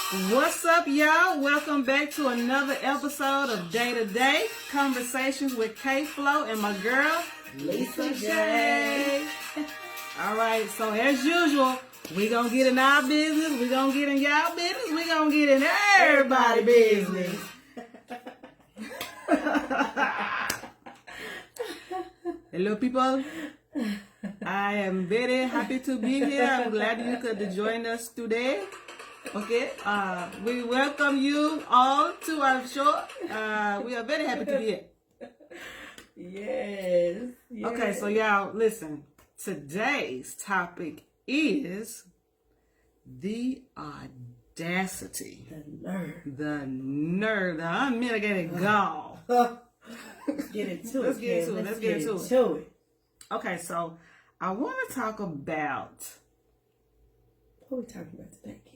What's up, y'all? Welcome back to another episode of Day2Day Conversations with KFLO and my girl, Lisa J. All right, so as usual, we gonna get in our business, we gonna get in y'all business, we gonna get in everybody's business. Hello, people. I am very happy to be here. I'm glad you could join us today. Okay, we welcome you all to our show. We are very happy to be here. Yes. Okay, so y'all, listen. Today's topic is the audacity. The nerve. The unmitigated gall. Let's get into it. Let's get into it. Okay, so I want to talk about... What are we talking about today, kid?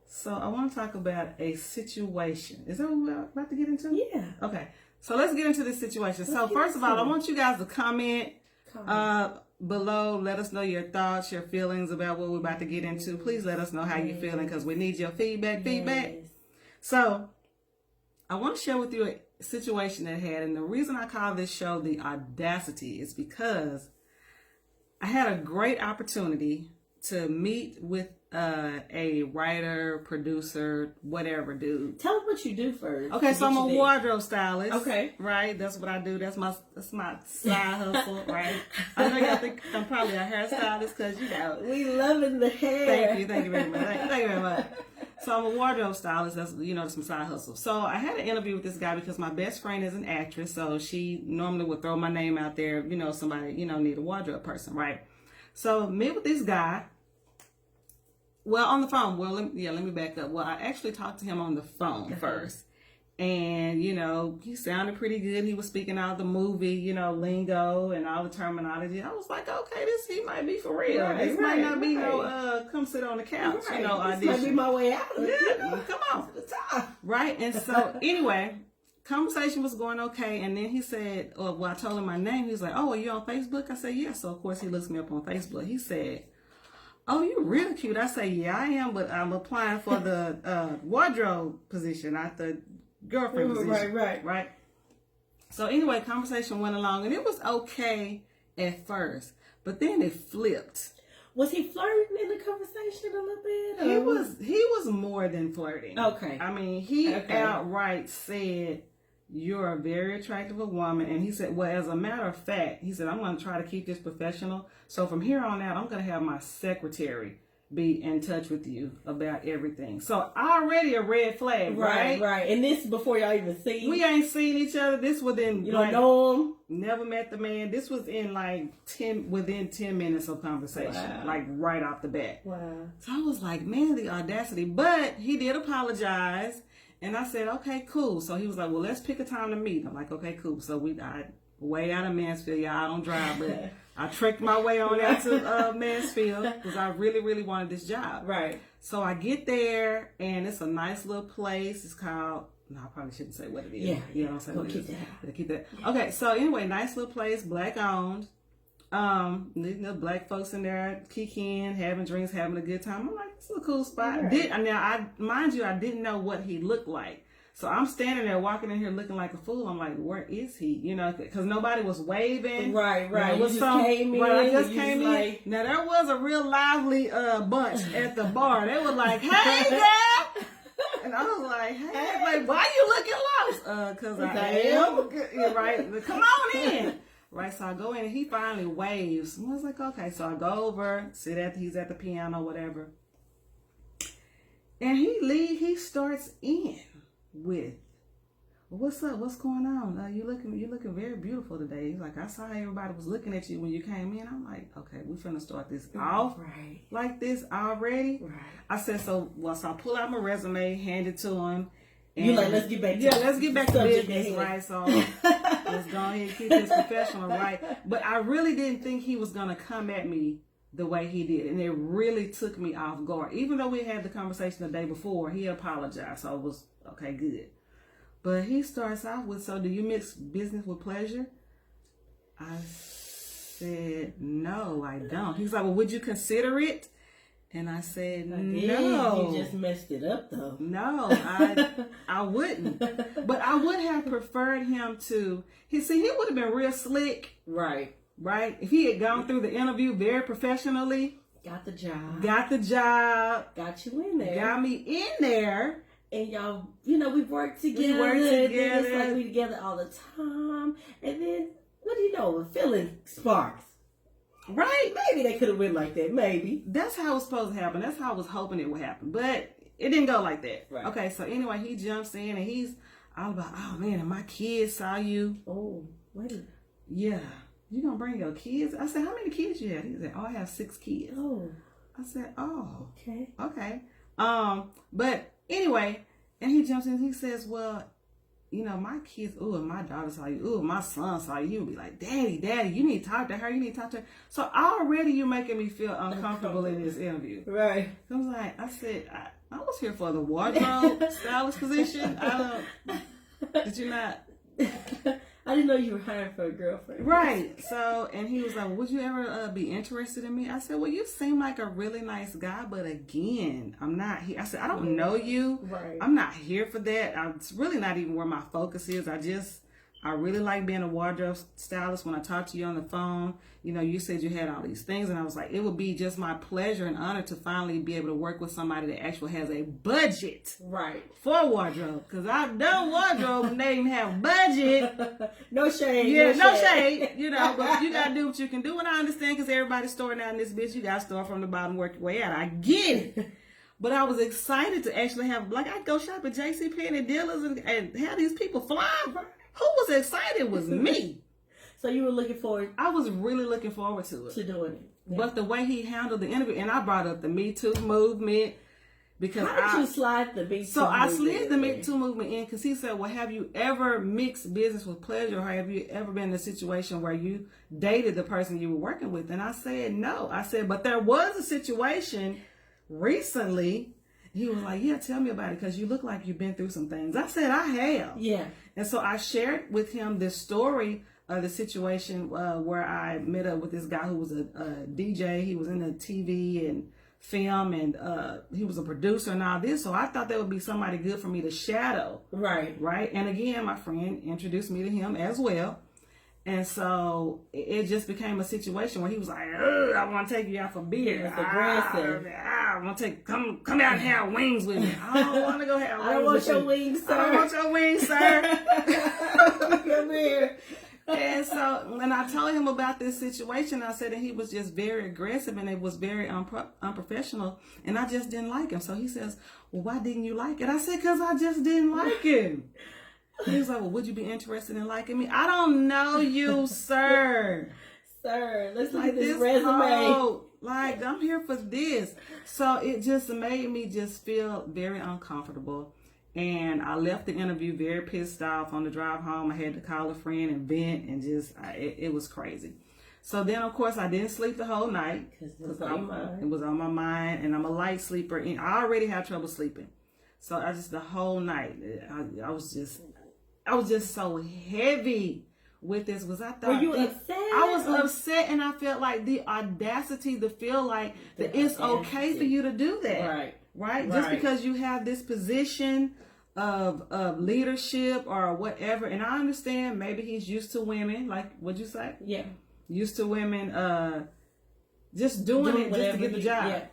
So I want to talk about a situation. Is that what we're about to get into? Yeah. Okay. So let's get into this situation. So first of all, I want you guys to comment below. Let us know your thoughts, your feelings about what we're about to get into. Please let us know how you're feeling because we need your feedback. So I want to share with you a situation that I had. And the reason I call this show The Audacity is because I had a great opportunity to meet with a writer, producer, whatever dude. Tell us what you do first. Okay, so I'm a wardrobe stylist. Okay. Right? That's what I do. That's my side hustle, right? I know y'all think I'm probably a hairstylist because, you know. We loving the hair. Thank you very much. Thank you very much. So I'm a wardrobe stylist. That's, that's my side hustle. So I had an interview with this guy because my best friend is an actress. So she normally would throw my name out there. Somebody, need a wardrobe person, right? So meet with this guy. Well, on the phone. Well, let me back up. Well, I actually talked to him on the phone first. And, he sounded pretty good. He was speaking out the movie, lingo and all the terminology. I was like, okay, he might be for real. This might not be no, come sit on the couch, audition. This might be my way out. Yeah, come on. Right? And so, anyway, conversation was going okay. And then he said, I told him my name. He was like, oh, are you on Facebook? I said, yeah. So, of course, he looks me up on Facebook. He said, oh, you're really cute. I say, yeah, I am, but I'm applying for the wardrobe position, not the girlfriend position. Right. So anyway, conversation went along, and it was okay at first, but then it flipped. Was he flirting in the conversation a little bit? He was more than flirting. Okay. I mean, he outright said, you're a very attractive woman. And he said, well, as a matter of fact, he said, I'm going to try to keep this professional. So from here on out, I'm going to have my secretary be in touch with you about everything. So already a red flag, right? Right. And this is before y'all even see. We ain't seen each other. This within, you don't know him. Never met the man. This was in within 10 minutes of conversation, like right off the bat. Wow. So I was like, man, the audacity. But he did apologize. And I said, okay, cool. So he was like, well, let's pick a time to meet. I'm like, okay, cool. So I way out of Mansfield. Y'all, I don't drive, but I trekked my way on out to Mansfield because I really, really wanted this job. Right. So I get there, and it's a nice little place. It's called, no, I probably shouldn't say what it is. Yeah. You know what I'm saying? Keep that. Okay, so anyway, nice little place, black owned. Black folks in there kikiing, having drinks, having a good time. I'm like, this is a cool spot. Right. I didn't know what he looked like. So I'm standing there walking in here looking like a fool. I'm like, where is he? Because nobody was waving. Right. I just came in. Now there was a real lively bunch at the bar. They were like, hey girl. And I was like, hey, like, why you looking lost? Because I am. Right. Come on in. Right, so I go in and he finally waves. And I was like, okay. So I go over, he's at the piano, whatever. And he starts in with, what's up? What's going on? You're looking very beautiful today. He's like, I saw everybody was looking at you when you came in. I'm like, okay, we finna start this off like this already. Right. I said, so I pull out my resume, hand it to him. And you like, let's get back to business, right? So let's go ahead and keep this professional, right? But I really didn't think he was going to come at me the way he did. And it really took me off guard. Even though we had the conversation the day before, he apologized. So it was, okay, good. But he starts off with, so do you mix business with pleasure? I said, no, I don't. He's like, well, would you consider it? And I said, No. no. You just messed it up, though. No, I wouldn't. But I would have preferred him to, he would have been real slick. Right. Right? If he had gone through the interview very professionally. Got the job. Got you in there. Got me in there. And y'all, we worked together. It's like we together all the time. And then, what do you know? A feeling sparks. Right? Maybe they could have went like that. Maybe. That's how it was supposed to happen. That's how I was hoping it would happen. But it didn't go like that. Right. Okay, so anyway, he jumps in and he's all about, oh man, and my kids saw you. Oh, wait. Yeah. You gonna bring your kids? I said, how many kids you have? He said, oh, I have 6 kids. Oh. I said, oh. Okay. But anyway, and he jumps in and he says, well, my kids, and my daughter saw you, my son saw you. He would be like, Daddy, you need to talk to her. So already you're making me feel uncomfortable in this interview. Right. I said, I was here for the wardrobe stylist position. Did you not? I didn't know you were hiring for a girlfriend. Right. So, and he was like, would you ever be interested in me? I said, well, you seem like a really nice guy, but again, I'm not here. I said, I don't know you. Right. I'm not here for that. It's really not even where my focus is. I really like being a wardrobe stylist. When I talked to you on the phone, you said you had all these things, and I was like, it would be just my pleasure and honor to finally be able to work with somebody that actually has a budget, right, for wardrobe. Because I've done wardrobe and they didn't have budget. No shade. Yeah, no shade. But you gotta do what you can do, and I understand because everybody's starting out in this bitch. You gotta start from the bottom, work your way out. I get it. But I was excited to actually have, I'd go shop at JCPenney dealers and have these people fly. Who was excited was me. So you were looking forward. I was really looking forward to it. To doing it. Yeah. But the way he handled the interview, and I brought up the Me Too movement because how did you slide the Me Too movement? So I slid the Me Too movement in because he said, well, have you ever mixed business with pleasure, or have you ever been in a situation where you dated the person you were working with? And I said, no. I said, but there was a situation recently. He was like, yeah, tell me about it because you look like you've been through some things. I said, I have. Yeah. And so I shared with him this story of the situation where I met up with this guy who was a DJ. He was in the TV and film, and he was a producer and all this. So I thought that would be somebody good for me to shadow. Right. Right. And again, my friend introduced me to him as well. And so it just became a situation where he was like, I want to take you out for beer. It's aggressive. I want to come out and have wings with me. I don't want to go have wings. I don't want your wings, sir. I don't want your wings, sir. Come here. And so, and I told him about this situation. I said that he was just very aggressive and it was very unprofessional. And I just didn't like him. So he says, well, why didn't you like it? I said, because I just didn't like him. He was like, well, would you be interested in liking me? I don't know you, sir. Sir, let's look at this resume. I'm here for this. So it just made me just feel very uncomfortable. And I left the interview very pissed off. On the drive home, I had to call a friend and vent, and it was crazy. So then, of course, I didn't sleep the whole night. Because it was on my mind, and I'm a light sleeper. And I already had trouble sleeping. So the whole night, I was just so heavy with this. I thought, were you upset? I was upset, and I felt like the audacity to feel like that it's okay for you to do that. Right? Just because you have this position of leadership or whatever. And I understand maybe he's used to women, like what'd you say? Yeah. Used to women just doing it just to get the job. Yeah.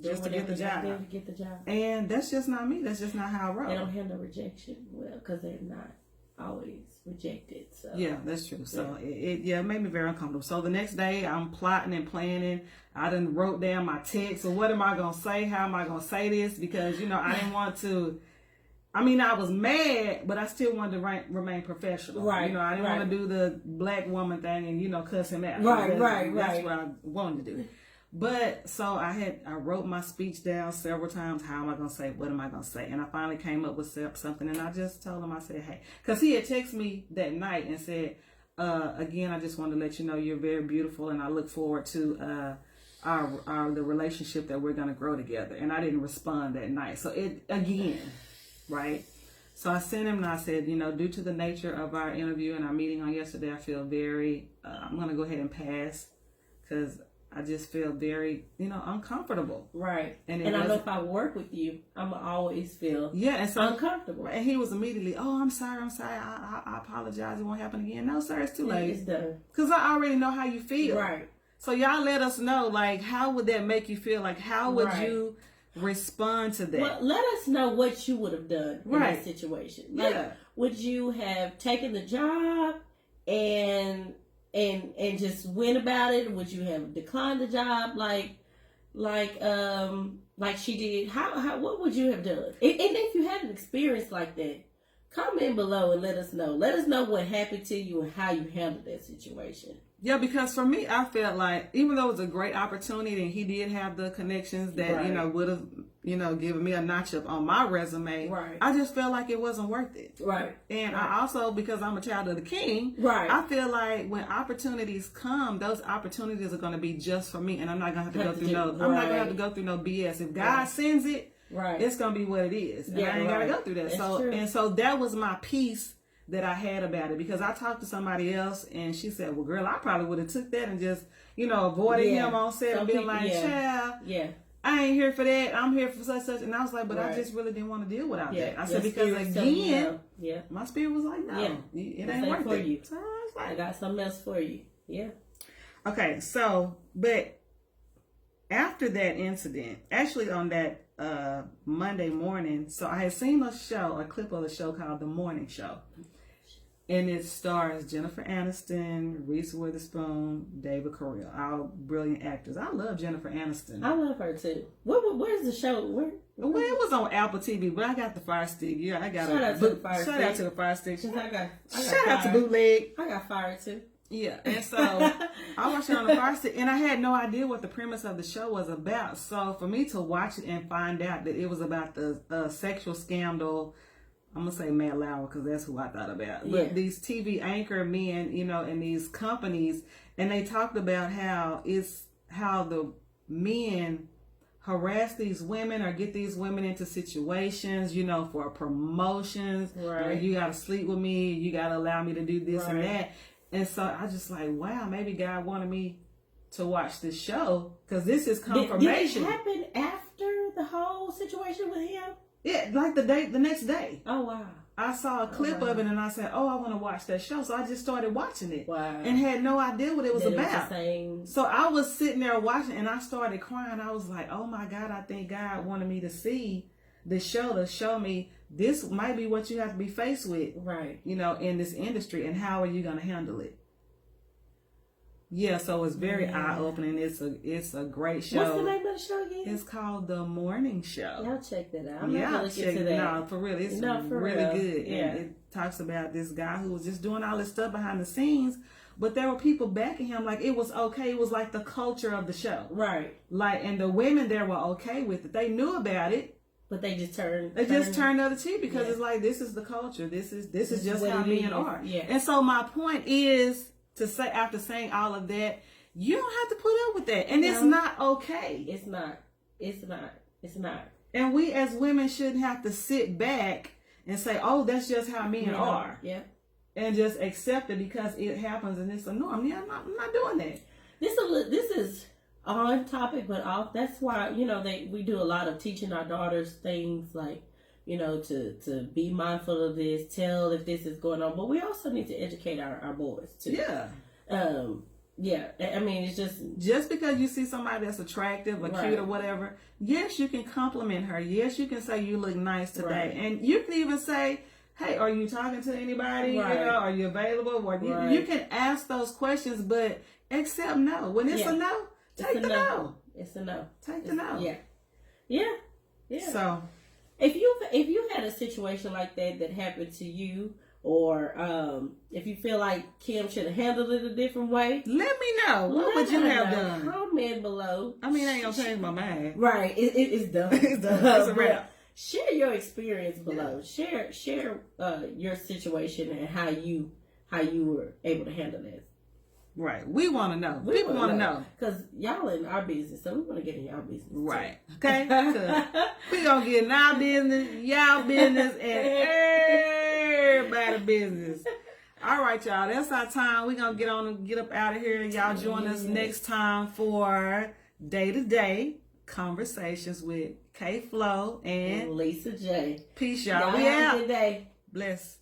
Just to get the job. And that's just not me. That's just not how I roll. They don't handle rejection well because they're not always rejected. So yeah, that's true. So it made me very uncomfortable. So the next day I'm plotting and planning. I done wrote down my text. So what am I gonna say? How am I gonna say this? Because I didn't want to. I mean, I was mad, but I still wanted to remain professional. Right. I didn't want to do the black woman thing and cuss him out. That's what I wanted to do. But so I wrote my speech down several times. How am I going to say? What am I going to say? And I finally came up with something, and I just told him, I said, hey, because he had texted me that night and said, again, I just want to let you know you're very beautiful, and I look forward to the relationship that we're going to grow together. And I didn't respond that night. So right? So I sent him and I said, due to the nature of our interview and our meeting on yesterday, I feel very, I'm going to go ahead and pass because I just feel very, uncomfortable. Right. And I know if I work with you, I'm going to always feel uncomfortable. And he was immediately, oh, I'm sorry. I apologize. It won't happen again. No, sir, it's too late. It's done. Because I already know how you feel. Right. So y'all let us know, like, how would that make you feel? Like, how would you respond to that? Well, let us know what you would have done in that situation. Like, would you have taken the job and just went about it? Would you have declined the job like she did? How what would you have done? And if you had an experience like that, comment below and let us know. Let us know what happened to you and how you handled that situation. Yeah, because for me, I felt like even though it was a great opportunity and he did have the connections that, would have, given me a notch up on my resume, I just felt like it wasn't worth it. Right. And I also, because I'm a child of the King, I feel like when opportunities come, those opportunities are going to be just for me. And I'm not going to have to go through I'm not going to have to go through no BS. If God sends it, it's going to be what it is. And I ain't got to go through that. So that was my piece that I had about it, because I talked to somebody else and she said, well, girl, I probably would have took that and just, avoided him on set and being like, child, I ain't here for that. I'm here for such. And I was like, but I just really didn't want to deal without that. I said, because again, my spirit was like, no, it ain't worth it. You. So I was like, I got something else for you. Yeah. Okay. So, but after that incident, actually on that Monday morning, so I had seen a clip of a show called The Morning Show. And it stars Jennifer Aniston, Reese Witherspoon, David Carell, all brilliant actors. I love Jennifer Aniston. I love her too. Where's the show? Well, it was on Apple TV, but I got the Fire Stick. Yeah, I got Shout out to the Fire Stick. Shout out to the Fire Stick. Shout out to Bootleg. I got Fire too. Yeah, and so I watched it on the Fire Stick, and I had no idea what the premise of the show was about. So for me to watch it and find out that it was about the sexual scandal, I'm going to say Matt Lauer because that's who I thought about. But these TV anchor men, in these companies, and they talked about how the men harass these women or get these women into situations, for promotions. Right. Or you got to sleep with me. You got to allow me to do this and that. And so I just like, wow, maybe God wanted me to watch this show because this is confirmation. Did it happen after the whole situation with him? Yeah, like the next day. Oh, wow. I saw a clip of it and I said, oh, I want to watch that show. So I just started watching it. Wow. And had no idea what it was about. It was the same. So I was sitting there watching and I started crying. I was like, oh my God, I think God wanted me to see the show to show me this might be what you have to be faced with. Right. In this industry, and how are you going to handle it? Yeah, so it's very eye-opening. It's a great show. What's the name of the show again? It's called The Morning Show. Y'all check that out. I'm not gonna look into that. No, for real. It's really good. Yeah. And it talks about this guy who was just doing all this stuff behind the scenes, but there were people backing him. Like, it was okay. It was like the culture of the show. Right. Like, and the women there were okay with it. They knew about it. But they just turned the other cheek because it's like, this is the culture. This is just how men are. Yeah. And so my point is to say, after saying all of that, you don't have to put up with that. And it's not okay. It's not. And we as women shouldn't have to sit back and say, oh, that's just how men are. Yeah. And just accept it because it happens and it's a norm. Yeah, I'm not doing that. This is on topic, but off. That's why, we do a lot of teaching our daughters things like, to be mindful of this, tell if this is going on. But we also need to educate our boys too. Yeah. Yeah. I mean, it's just because you see somebody that's attractive or cute or whatever, yes, you can compliment her. Yes, you can say you look nice today. Right. And you can even say, hey, are you talking to anybody? Right. Are you available? Or you can ask those questions, but accept no. When it's a no, take the no. It's a no. Take the no. Yeah. Yeah. Yeah. So if you had a situation like that happened to you, or if you feel like Kim should have handled it a different way, let me know. What would you have done? Comment below. I mean, I ain't gonna change my mind. Right. It's done. It's done. It's a wrap. Share your experience below. Share your situation and how you were able to handle this. Right. We want to know. People want to know. Because y'all in our business, so we want to get in y'all business. Right. Too. Okay? We going to get in our business, y'all business, and everybody's business. All right, y'all. That's our time. We're going to get on and get up out of here. Y'all join us next time for Day2Day Conversations with KFLO and Lisa J. Peace, y'all. Y'all We have a out. good day. Bless.